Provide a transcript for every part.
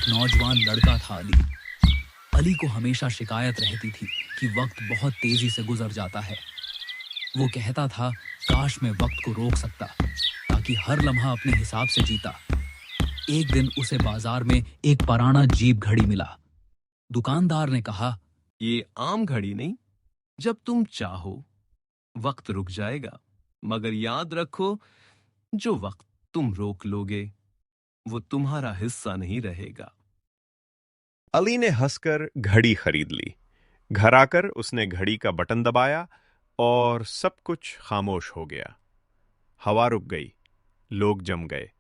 एक नौजवान लड़का था अली। अली को हमेशा शिकायत रहती थी कि वक्त बहुत तेजी से गुजर जाता है। वो कहता था काश मैं वक्त को रोक सकता ताकि हर लम्हा अपने हिसाब से जीता। एक दिन उसे बाजार में एक पुराना जीप घड़ी मिला। दुकानदार ने कहा, ये आम घड़ी नहीं, जब तुम चाहो वक्त रुक जाएगा, मगर याद रखो जो वक्त तुम रोक लोगे वो तुम्हारा हिस्सा नहीं रहेगा। अली ने हंसकर घड़ी खरीद ली। घर आकर उसने घड़ी का बटन दबाया और सब कुछ खामोश हो गया। हवा रुक गई, लोग जम गए,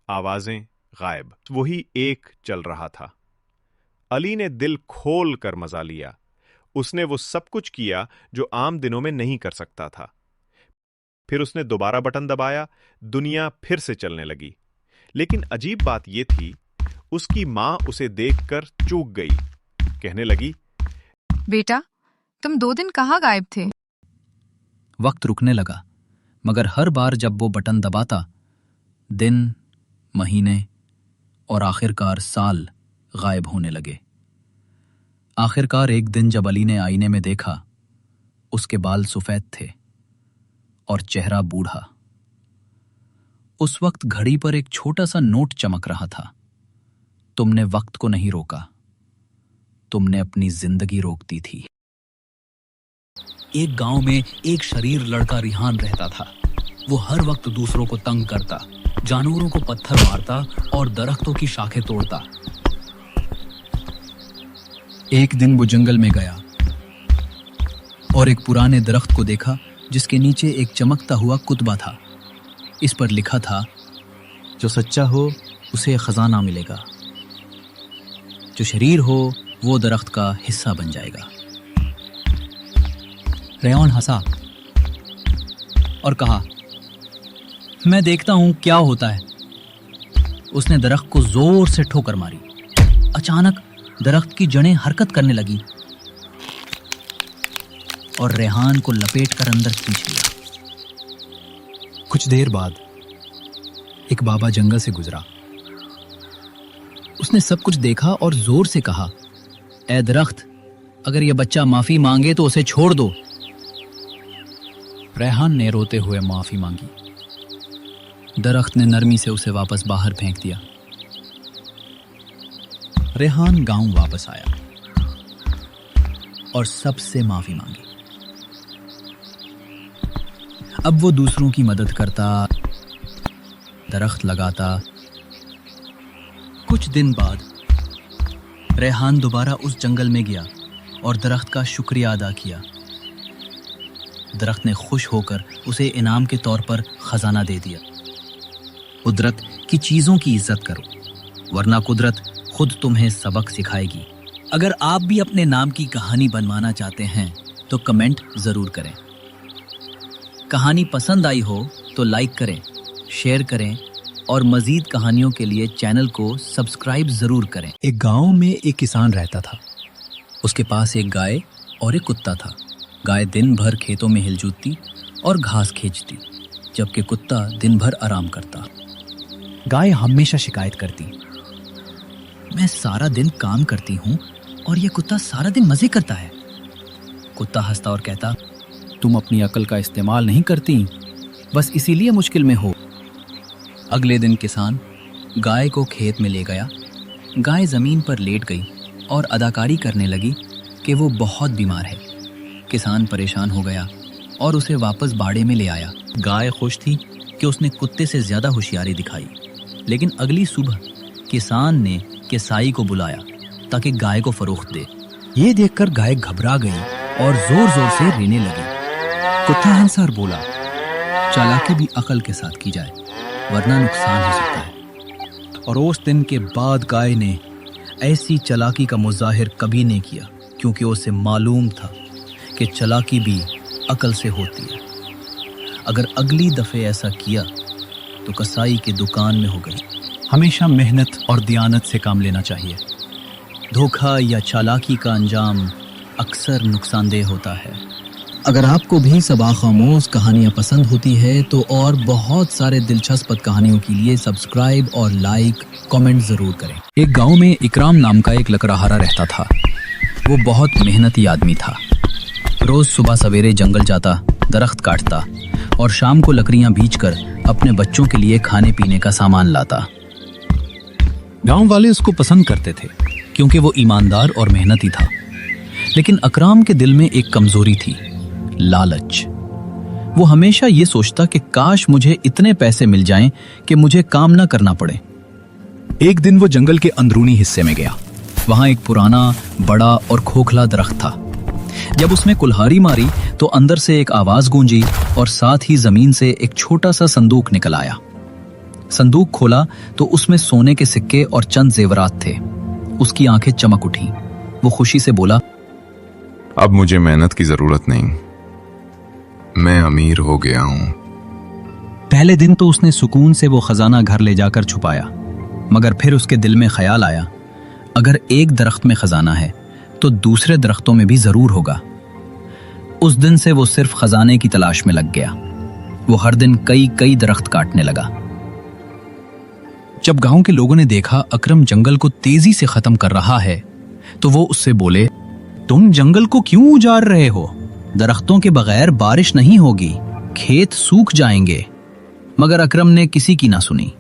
आवाजें गायब। वही एक चल रहा था। अली ने दिल खोल कर मजा लिया। उसने वो सब कुछ किया जो आम दिनों में नहीं कर सकता था। फिर उसने दोबारा बटन दबाया, दुनिया फिर से चलने लगी। लेकिन अजीब बात यह थी, उसकी मां उसे देखकर चूक गई। कहने लगी, बेटा, तुम 2 दिन कहाँ गायब थे? वक्त रुकने लगा, मगर हर बार जब वो बटन दबाता, दिन, महीने और आखिरकार साल गायब होने लगे। आखिरकार एक दिन जब अली ने आईने में देखा, उसके बाल सफेद थे और चेहरा बूढ़ा। उस वक्त घड़ी पर एक छोटा सा नोट चमक रहा था। तुमने वक्त को नहीं रोका, तुमने अपनी जिंदगी रोक दी थी। एक गांव में एक शरीर लड़का रिहान रहता था। वो हर वक्त दूसरों को तंग करता, जानवरों को पत्थर मारता और दरख्तों की शाखें तोड़ता। एक दिन वो जंगल में गया और एक पुराने दरख्त को देखा जिसके नीचे एक चमकता हुआ कुतबा था। इस पर लिखा था, जो सच्चा हो उसे खजाना मिलेगा, जो शरीर हो वो दरख्त का हिस्सा बन जाएगा। रेहान हंसा और कहा, मैं देखता हूं क्या होता है। उसने दरख्त को जोर से ठोकर मारी। अचानक दरख्त की जड़ें हरकत करने लगी और रेहान को लपेटकर अंदर खींच लिया। कुछ देर बाद एक बाबा जंगल से गुजरा। उसने सब कुछ देखा और जोर से कहा, ए दरख्त, अगर यह बच्चा माफी मांगे तो उसे छोड़ दो। रेहान ने रोते हुए माफी मांगी। दरख्त ने नरमी से उसे वापस बाहर फेंक दिया। रेहान गांव वापस आया और सबसे माफी मांगी। अब वो दूसरों की मदद करता, दरख्त लगाता। कुछ दिन बाद रेहान दोबारा उस जंगल में गया और दरख्त का शुक्रिया अदा किया। दरख्त ने खुश होकर उसे इनाम के तौर पर खजाना दे दिया। कुदरत की चीजों की इज्जत करो, वरना कुदरत खुद तुम्हें सबक सिखाएगी। अगर आप भी अपने नाम की कहानी बनवाना चाहते हैं तो कमेंट जरूर करें। कहानी पसंद आई हो तो लाइक करें, शेयर करें और मजीद कहानियों के लिए चैनल को सब्सक्राइब जरूर करें। एक गांव में एक किसान रहता था। उसके पास एक गाय और एक कुत्ता था। गाय दिन भर खेतों में हिलजूतती और घास खींचती, जबकि कुत्ता दिन भर आराम करता। गाय हमेशा शिकायत करती, मैं सारा दिन काम करती हूँ और यह कुत्ता सारा दिन मजे करता है। कुत्ता हंसता और कहता, तुम अपनी अकल का इस्तेमाल नहीं करती, बस इसीलिए मुश्किल में हो। अगले दिन किसान गाय को खेत में ले गया। गाय जमीन पर लेट गई और अदाकारी करने लगी कि वो बहुत बीमार है। किसान परेशान हो गया और उसे वापस बाड़े में ले आया। गाय खुश थी कि उसने कुत्ते से ज्यादा होशियारी दिखाई। लेकिन अगली सुबह किसान ने किसाई को बुलाया ताकि गाय को फरोख्त दे। ये देखकर गाय घबरा गई और जोर जोर से रोने लगी। कुत्ता हंसा और बोला, चालाकी भी अकल के साथ की जाए, वरना नुकसान हो सकता है। और उस दिन के बाद गाय ने ऐसी चालाकी का मुजाहिर कभी नहीं किया, क्योंकि उसे मालूम था कि चालाकी भी अकल से होती है। अगर अगली दफे ऐसा किया तो कसाई की दुकान में हो गई। हमेशा मेहनत और दियानत से काम लेना चाहिए। धोखा या चालाकी का अंजाम अक्सर नुकसानदेह होता है। अगर आपको भी सबा खामोश कहानियाँ पसंद होती है तो और बहुत सारे दिलचस्प कहानियों के लिए सब्सक्राइब और लाइक कमेंट जरूर करें। एक गांव में इकराम नाम का एक लकड़हारा रहता था। वो बहुत मेहनती आदमी था। रोज सुबह सवेरे जंगल जाता, दरख्त काटता और शाम को लकड़ियां बीचकर अपने बच्चों के लिए खाने पीने का सामान लाता। गांव वाले उसको पसंद करते थे क्योंकि वो ईमानदार और मेहनती था। लेकिन अकराम के दिल में एक कमजोरी थी, लालच। वो हमेशा ये सोचता कि काश मुझे इतने पैसे मिल जाएं कि मुझे काम ना करना पड़े। एक दिन वो जंगल के अंदरूनी हिस्से में गया। वहां एक पुराना, बड़ा और खोखला दरख्त था। जब उसने कुल्हाड़ी मारी तो अंदर से एक आवाज गूंजी और साथ ही जमीन से एक छोटा सा संदूक निकल आया। संदूक खोला तो उसमें सोने के सिक्के और चंद जेवरात थे। उसकी आंखें चमक उठी। वो खुशी से बोला, अब मुझे मेहनत की जरूरत नहीं, मैं अमीर हो गया हूं। पहले दिन तो उसने सुकून से वो खजाना घर ले जाकर छुपाया, मगर फिर उसके दिल में ख्याल आया, अगर एक दरख्त में खजाना है तो दूसरे दरख्तों में भी जरूर होगा। उस दिन से वो सिर्फ खजाने की तलाश में लग गया। वो हर दिन कई कई दरख्त काटने लगा। जब गांव के लोगों ने देखा अकरम जंगल को तेजी से खत्म कर रहा है तो वो उससे बोले, तुम जंगल को क्यों उजाड़ रहे हो? दरख्तों के बगैर बारिश नहीं होगी, खेत सूख जाएंगे। मगर अकरम ने किसी की ना सुनी।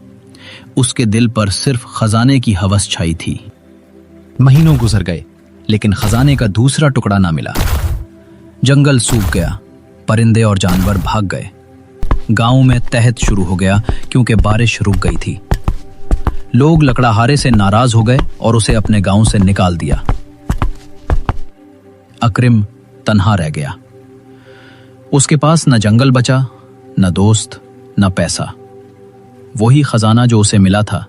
उसके दिल पर सिर्फ खजाने की हवस छाई थी। महीनों गुजर गए लेकिन खजाने का दूसरा टुकड़ा ना मिला। जंगल सूख गया, परिंदे और जानवर भाग गए। गांव में तहत शुरू हो गया क्योंकि बारिश रुक गई थी। लोग लकड़हारे से नाराज हो गए और उसे अपने गांव से निकाल दिया। अकरम तन्हा रह गया। उसके पास न जंगल बचा, न दोस्त, न पैसा। वही खजाना जो उसे मिला था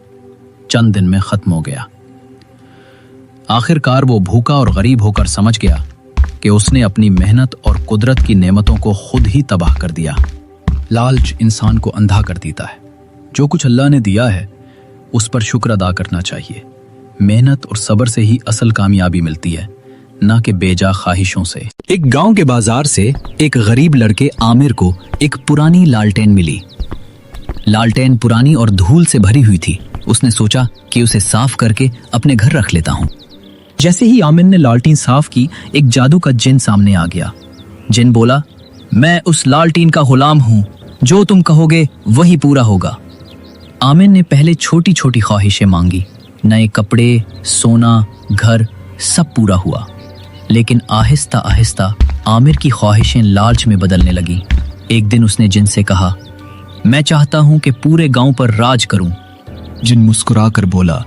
चंद दिन में खत्म हो गया। आखिरकार वो भूखा और गरीब होकर समझ गया कि उसने अपनी मेहनत और कुदरत की नेमतों को खुद ही तबाह कर दिया। लालच इंसान को अंधा कर देता है। जो कुछ अल्लाह ने दिया है उस पर शुक्र अदा करना चाहिए। मेहनत और सब्र से ही असल कामयाबी मिलती है, ना कि बेजा ख्वाहिशों से। एक गांव के बाजार से एक गरीब लड़के आमिर को एक पुरानी लालटेन मिली। लालटेन पुरानी और धूल से भरी हुई थी। उसने सोचा कि उसे साफ करके अपने घर रख लेता हूं। जैसे ही आमिर ने लालटीन साफ की, एक जादू का जिन सामने आ गया। जिन बोला, मैं उस लालटीन का गुलाम हूं, जो तुम कहोगे वही पूरा होगा। आमिर ने पहले छोटी छोटी ख्वाहिशें मांगी। नए कपड़े, सोना, घर, सब पूरा हुआ। लेकिन आहिस्ता आहिस्ता आमिर की ख्वाहिशें लालच में बदलने लगी। एक दिन उसने जिन से कहा, मैं चाहता हूं कि पूरे गांव पर राज करूं। जिन मुस्कुराकर बोला,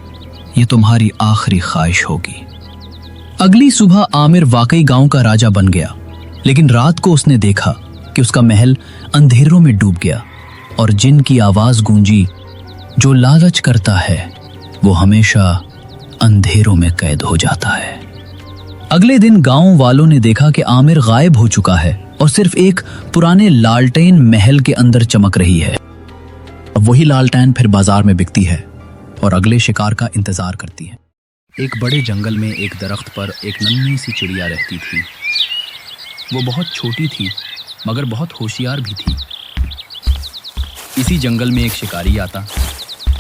यह तुम्हारी आखिरी ख्वाहिश होगी। अगली सुबह आमिर वाकई गांव का राजा बन गया। लेकिन रात को उसने देखा कि उसका महल अंधेरों में डूब गया और जिन की आवाज गूंजी, जो लालच करता है वो हमेशा अंधेरों में कैद हो जाता है। अगले दिन गांव वालों ने देखा कि आमिर गायब हो चुका है और सिर्फ एक पुराने लालटेन महल के अंदर चमक रही है। अब वही लालटेन फिर बाजार में बिकती है और अगले शिकार का इंतजार करती है। एक बड़े जंगल में एक दरख्त पर एक नन्ही सी चिड़िया रहती थी। वो बहुत छोटी थी मगर बहुत होशियार भी थी। इसी जंगल में एक शिकारी आता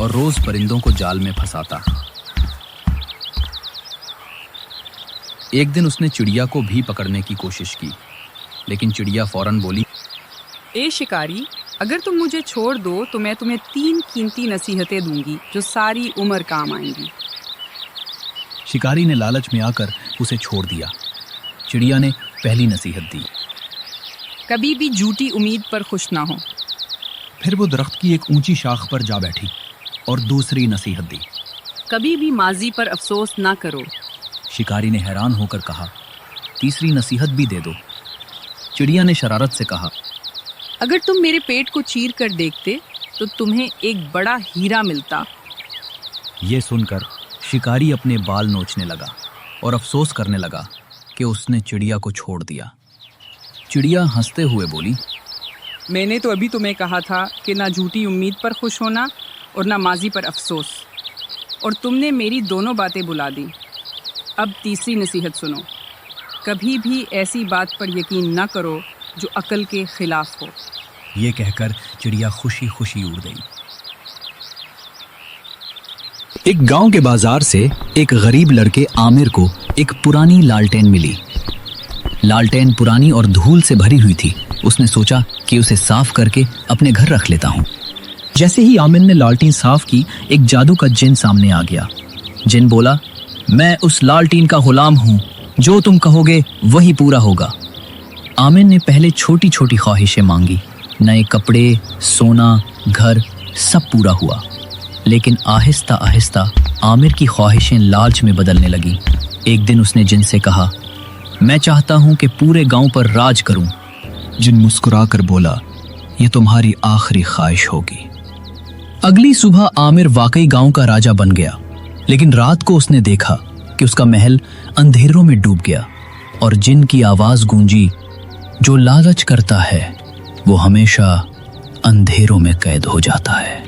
और रोज परिंदों को जाल में फंसाता। एक दिन उसने चिड़िया को भी पकड़ने की कोशिश की, लेकिन चिड़िया फौरन बोली, ए शिकारी, अगर तुम मुझे छोड़ दो तो मैं तुम्हें 3 कीमती नसीहतें दूंगी जो सारी उम्र काम आएंगी। शिकारी ने लालच में आकर उसे छोड़ दिया। चिड़िया ने पहली नसीहत दी, कभी भी झूठी उम्मीद पर खुश ना हो। फिर वो दरख्त की एक ऊंची शाख पर जा बैठी और दूसरी नसीहत दी, कभी भी माजी पर अफसोस ना करो। शिकारी ने हैरान होकर कहा, तीसरी नसीहत भी दे दो। चिड़िया ने शरारत से कहा, अगर तुम मेरे पेट को चीर कर देखते तो तुम्हें एक बड़ा हीरा मिलता। यह सुनकर शिकारी अपने बाल नोचने लगा और अफसोस करने लगा कि उसने चिड़िया को छोड़ दिया। चिड़िया हंसते हुए बोली, मैंने तो अभी तुम्हें कहा था कि ना झूठी उम्मीद पर खुश होना और ना माजी पर अफसोस, और तुमने मेरी दोनों बातें बुला दी। अब तीसरी नसीहत सुनो, कभी भी ऐसी बात पर यकीन न करो जो अकल के खिलाफ हो। ये कहकर चिड़िया खुशी खुशी उड़ गई। एक गांव के बाजार से एक गरीब लड़के आमिर को एक पुरानी लालटेन मिली। लालटेन पुरानी और धूल से भरी हुई थी। उसने सोचा कि उसे साफ करके अपने घर रख लेता हूं। जैसे ही आमिर ने लालटेन साफ की, एक जादू का जिन सामने आ गया। जिन बोला, मैं उस लालटेन का गुलाम हूं, जो तुम कहोगे वही पूरा होगा। आमिर ने पहले छोटी छोटी ख्वाहिशें मांगी, नए कपड़े, सोना, घर, सब पूरा हुआ। लेकिन आहिस्ता आहिस्ता आमिर की ख्वाहिशें लालच में बदलने लगी। एक दिन उसने जिन से कहा, मैं चाहता हूं कि पूरे गांव पर राज करूं। जिन मुस्कुराकर बोला, यह तुम्हारी आखिरी ख्वाहिश होगी। अगली सुबह आमिर वाकई गांव का राजा बन गया, लेकिन रात को उसने देखा कि उसका महल अंधेरों में डूब गया और जिन की आवाज गूंजी, जो लालच करता है वो हमेशा अंधेरों में कैद हो जाता है।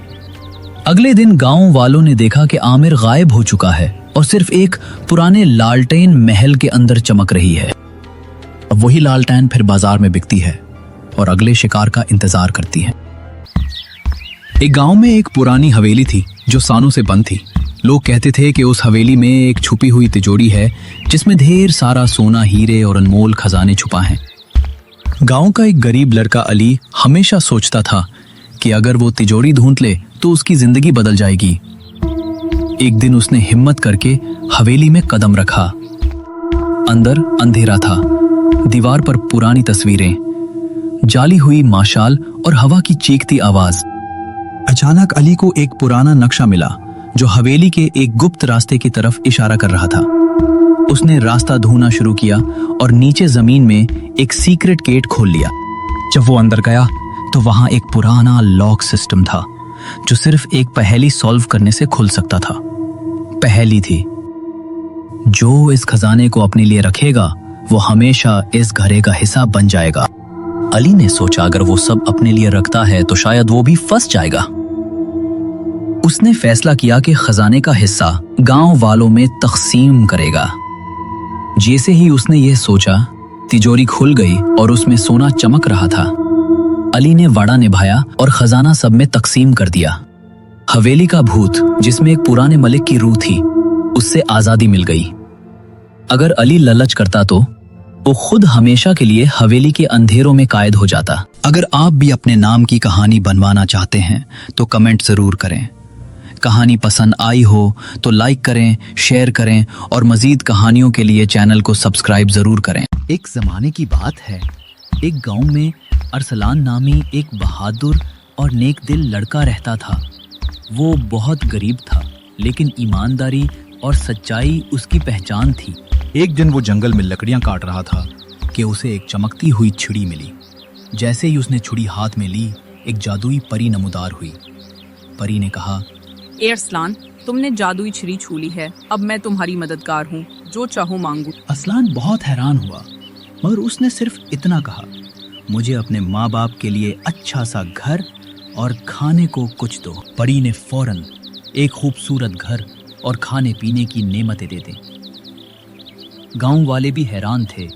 अगले दिन गांव वालों ने देखा कि आमिर गायब हो चुका है और सिर्फ एक पुराने लालटेन महल के अंदर चमक रही है। अब वही लालटेन फिर बाजार में बिकती है और अगले शिकार का इंतजार करती है। एक गांव में एक पुरानी हवेली थी जो सालों से बंद थी। लोग कहते थे कि उस हवेली में एक छुपी हुई तिजोरी है जिसमें ढेर सारा सोना, हीरे और अनमोल खजाने छुपा हैं। गांव का एक गरीब लड़का अली हमेशा सोचता था कि अगर वो तिजोरी ढूंढ ले तो उसकी जिंदगी बदल जाएगी। एक दिन उसने हिम्मत करके हवेली में कदम रखा। अंदर अंधेरा था, दीवार पर पुरानी तस्वीरें, जाली हुई माशाल और हवा की चीखती आवाज। अचानक अली को एक पुराना नक्शा मिला जो हवेली के एक गुप्त रास्ते की तरफ इशारा कर रहा था। उसने रास्ता ढूंढना शुरू किया और नीचे जमीन में एक सीक्रेट गेट खोल लिया। जब वो अंदर गया तो वहां एक पुराना लॉक सिस्टम था जो सिर्फ एक पहेली सॉल्व करने से खुल सकता था। पहेली थी, जो इस खजाने को अपने लिए रखेगा वो हमेशा इस घरे का हिस्सा बन जाएगा। अली ने सोचा अगर वो सब अपने लिए रखता है तो शायद वो भी फंस जाएगा। उसने फैसला किया कि खजाने का हिस्सा गांव वालों में तकसीम करेगा। जैसे ही उसने यह सोचा, तिजोरी खुल गई और उसमें सोना चमक रहा था। अली ने वादा निभाया और खजाना सब में तकसीम कर दिया। हवेली का भूत, जिसमें एक पुराने मलिक की रूह थी, उससे आजादी मिल गई। अगर अली लालच करता तो वो खुद हमेशा के लिए हवेली के अंधेरों में कैद हो जाता। अगर आप भी अपने नाम की कहानी बनवाना चाहते हैं तो कमेंट जरूर करें। कहानी पसंद आई हो तो लाइक करें, शेयर करें और मजीद कहानियों के लिए चैनल को सब्सक्राइब जरूर करें। एक जमाने की बात है, एक गांव में अरसलान नामी एक बहादुर और नेक दिल लड़का रहता था। वो बहुत गरीब था, लेकिन ईमानदारी और सच्चाई उसकी पहचान थी। एक दिन वो जंगल में लकड़ियां काट रहा था कि उसे एक चमकती हुई छुरी मिली। जैसे ही उसने छुरी हाथ में ली, एक जादुई परी नमूदार हुई। परी ने कहा, ए अरसलान, तुमने जादुई छुरी छू ली है, अब मैं तुम्हारी मददगार हूँ, जो चाहो मांगू। अरसलान बहुत हैरान हुआ, मगर उसने सिर्फ इतना कहा, मुझे अपने माँ बाप के लिए अच्छा सा घर और खाने को कुछ दो। परी ने फौरन एक खूबसूरत घर और खाने पीने की नेमतें दे दी। गांव वाले भी हैरान थे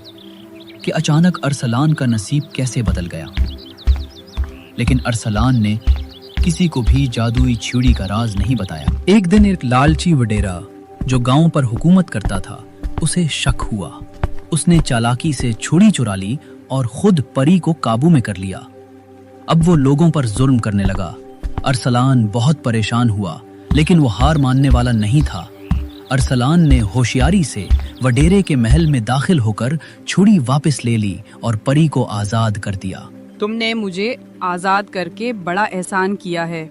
कि अचानक अरसलान का नसीब कैसे बदल गया। लेकिन अरसलान ने किसी को भी जादुई छुरी का राज नहीं बताया। एक दिन एक लालची वडेरा जो गांव पर हुकूमत करता था, उसे शक हुआ। उसने चालाकी से छुरी चुरा ली और खुद परी को काबू में कर लिया। अब वो लोगों पर जुल्म करने लगा। अरसलान बहुत परेशान हुआ, लेकिन वो हार मानने वाला नहीं था। अरसलान ने होशियारी से वडेरे के महल में दाखिल होकर छुरी वापस ले ली और परी को आजाद कर दिया। तुमने मुझे आजाद करके बड़ा एहसान किया है,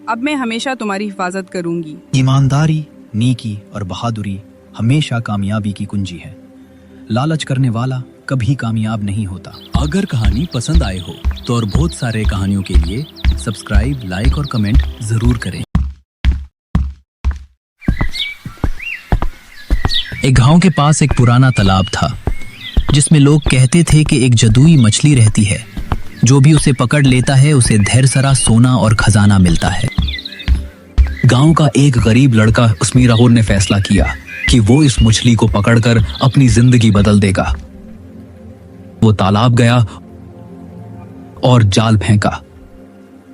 अब मैं हमेशा तुम्हारी हिफाजत करूंगी। ईमानदारी, नेकी और बहादुरी हमेशा कामयाबी की कुंजी है। लालच करने वाला कभी कामयाब नहीं होता। अगर कहानी पसंद आए हो तो और बहुत सारे कहानियों के लिए सब्सक्राइब, लाइक और कमेंट जरूर करें। एक गांव के पास एक पुराना तालाब था जिसमें लोग कहते थे कि एक जादुई मछली रहती है, जो भी उसे पकड़ लेता है उसे ढेर सारा सोना और खजाना मिलता है। गांव का एक गरीब लड़का उस्मी राहुल ने फैसला किया कि वो इस मछली को पकड़कर अपनी जिंदगी बदल देगा। वो तालाब गया और जाल फेंका।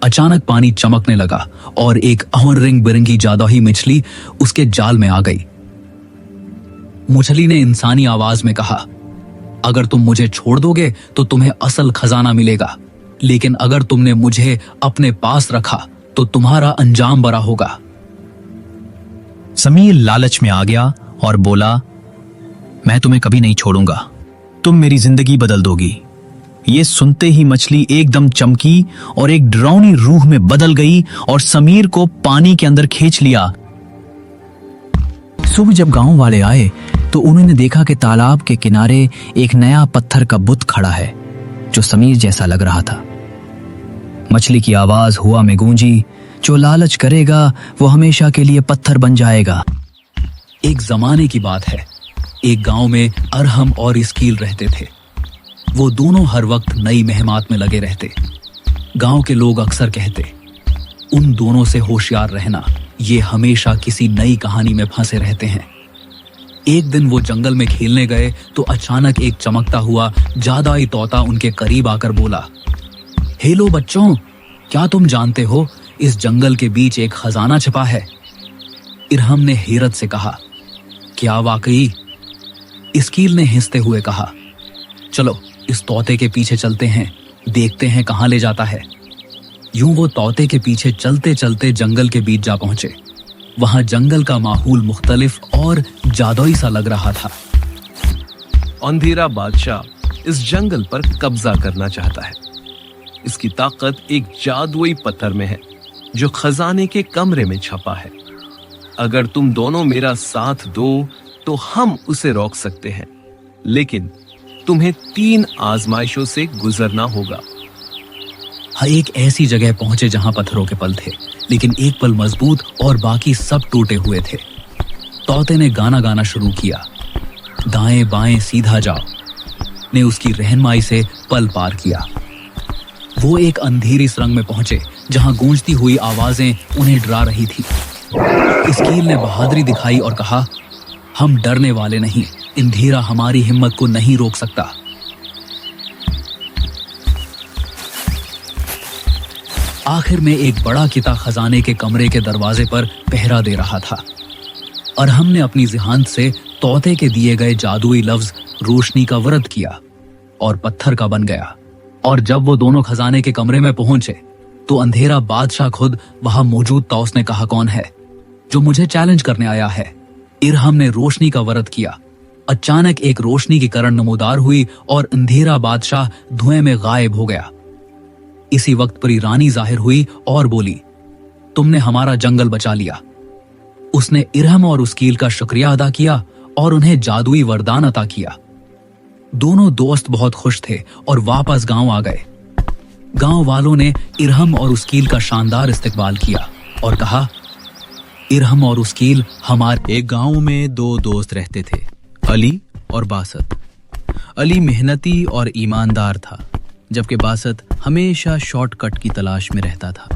अचानक पानी चमकने लगा और एक अमर रंग बिरंगी जादुई मछली उसके जाल में आ गई। मछली ने इंसानी आवाज में कहा, अगर तुम मुझे छोड़ दोगे तो तुम्हें असल खजाना मिलेगा, लेकिन अगर तुमने मुझे अपने पास रखा तो तुम्हारा अंजाम बड़ा होगा। समीर लालच में आ गया और बोला, मैं तुम्हें कभी नहीं छोड़ूंगा, तुम मेरी जिंदगी बदल दोगी। ये सुनते ही मछली एकदम चमकी और एक डरावनी रूह में बदल गई और समीर को पानी के अंदर खींच लिया। सुबह जब गांव वाले आए तो उन्होंने देखा कि तालाब के किनारे एक नया पत्थर का बुत खड़ा है जो समीर जैसा लग रहा था। मछली की आवाज हवा में गूंजी, जो लालच करेगा वो हमेशा के लिए पत्थर बन जाएगा। एक जमाने की बात है, एक गांव में अरहम और इस्कील रहते थे। वो दोनों हर वक्त नई मेहमात में लगे रहते। गांव के लोग अक्सर कहते, उन दोनों से होशियार रहना, ये हमेशा किसी नई कहानी में फंसे रहते हैं। एक दिन वो जंगल में खेलने गए तो अचानक एक चमकता हुआ जादुई तोता उनके करीब आकर बोला, हेलो बच्चों, क्या तुम जानते हो इस जंगल के बीच एक खजाना छिपा है? इरहम ने हैरत से कहा, क्या वाकई? इस्कील ने हिंसते हुए कहा, चलो इस तोते के पीछे चलते हैं, देखते हैं कहां ले जाता है। यूं वो तोते के पीछे चलते चलते जंगल के बीच जा पहुंचे। वहां जंगल का माहौल मुख्तलिफ और जादुई सा लग रहा था। अंधेरा बादशाह इस जंगल पर कब्जा करना चाहता है। इसकी ताकत एक जादुई पत्थर में है जो खजाने के कमरे में छपा है। अगर तुम दोनों मेरा साथ दो तो हम उसे रोक सकते हैं, लेकिन तुम्हें 3 आजमाइशों से गुजरना होगा। हाँ, एक ऐसी जगह पहुंचे जहां पत्थरों के पल थे, लेकिन एक पल मजबूत और बाकी सब टूटे हुए थे। तोते ने गाना गाना शुरू किया, दाएं बाएं सीधा जाओ, ने उसकी रहनुमाई से पल पार किया। वो एक अंधेरी सुरंग में पहुंचे जहां गूंजती हुई आवाजें उन्हें डरा रही थी। इस्कील ने बहादुरी दिखाई और कहा, हम डरने वाले नहीं, अंधेरा हमारी हिम्मत को नहीं रोक सकता। आखिर में एक बड़ा किता खजाने के कमरे के दरवाजे पर पहरा दे रहा था। अरहम ने अपनी जिहानत से तोते के दिए गए जादुई लफ्ज रोशनी का व्रत किया और पत्थर का बन गया। और जब वो दोनों खजाने के कमरे में पहुंचे तो अंधेरा बादशाह खुद वहां मौजूद था। उसने कहा, कौन है जो मुझे चैलेंज करने आया है? इरहम ने रोशनी का व्रत किया। अचानक एक रोशनी की किरण नमूदार हुई और अंधेरा बादशाह धुएं में गायब हो गया। इसी वक्त परी रानी जाहिर हुई और बोली, तुमने हमारा जंगल बचा लिया। उसने इरहम और उस्कील का शुक्रिया अदा किया और उन्हें जादुई वरदान अता किया। दोनों दोस्त बहुत खुश थे और वापस गांव आ गए। गांव वालों ने इरहम और उस्कील का शानदार इस्तकबाल किया और कहा, इरहम और उस्कील हमारे। एक गांव में 2 दोस्त रहते थे, अली और बासत। अली मेहनती और ईमानदार था, जबकि बासत हमेशा शॉर्टकट की तलाश में रहता था।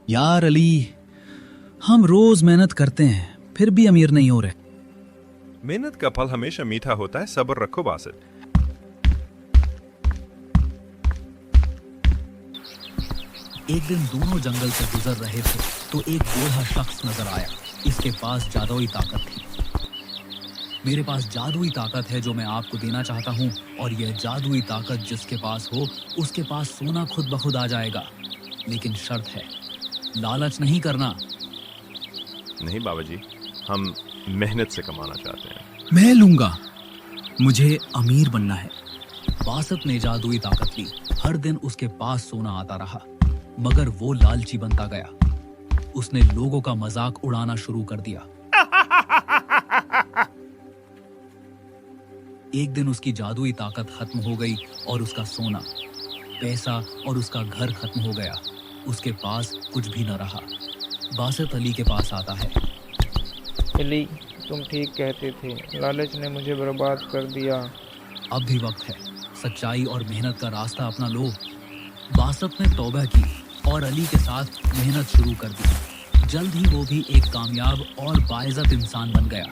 यार अली, हम रोज मेहनत करते हैं फिर भी अमीर नहीं हो रहे। मेहनत का फल हमेशा मीठा होता है, सब्र रखो बासत। एक दिन दोनों जंगल से गुजर रहे थे तो एक बूढ़ा शख्स नजर आया। इसके पास जादुई ताकत थी। मेरे पास जादुई ताकत है जो मैं आपको देना चाहता हूँ, और यह जादुई ताकत जिसके पास हो उसके पास सोना खुद ब खुद आ जाएगा, लेकिन शर्त है, लालच नहीं करना। नहीं बाबा जी, हम मेहनत से कमाना चाहते हैं। मैं लूंगा, मुझे अमीर बनना है। बासत ने जादुई ताकत ली। हर दिन उसके पास सोना आता रहा, मगर वो लालची बनता गया। उसने लोगों का मजाक उड़ाना शुरू कर दिया। एक दिन उसकी जादुई ताकत खत्म हो गई और उसका सोना, पैसा और उसका घर खत्म हो गया। उसके पास कुछ भी न रहा। बासत अली के पास आता है। अली, तुम ठीक कहते थे, लालच ने मुझे बर्बाद कर दिया। अब भी वक्त है, सच्चाई और मेहनत का रास्ता अपना लो। बासत ने तौबा की और अली के साथ मेहनत शुरू कर दी। जल्द ही वो भी एक कामयाब और बाइज्जत इंसान बन गया।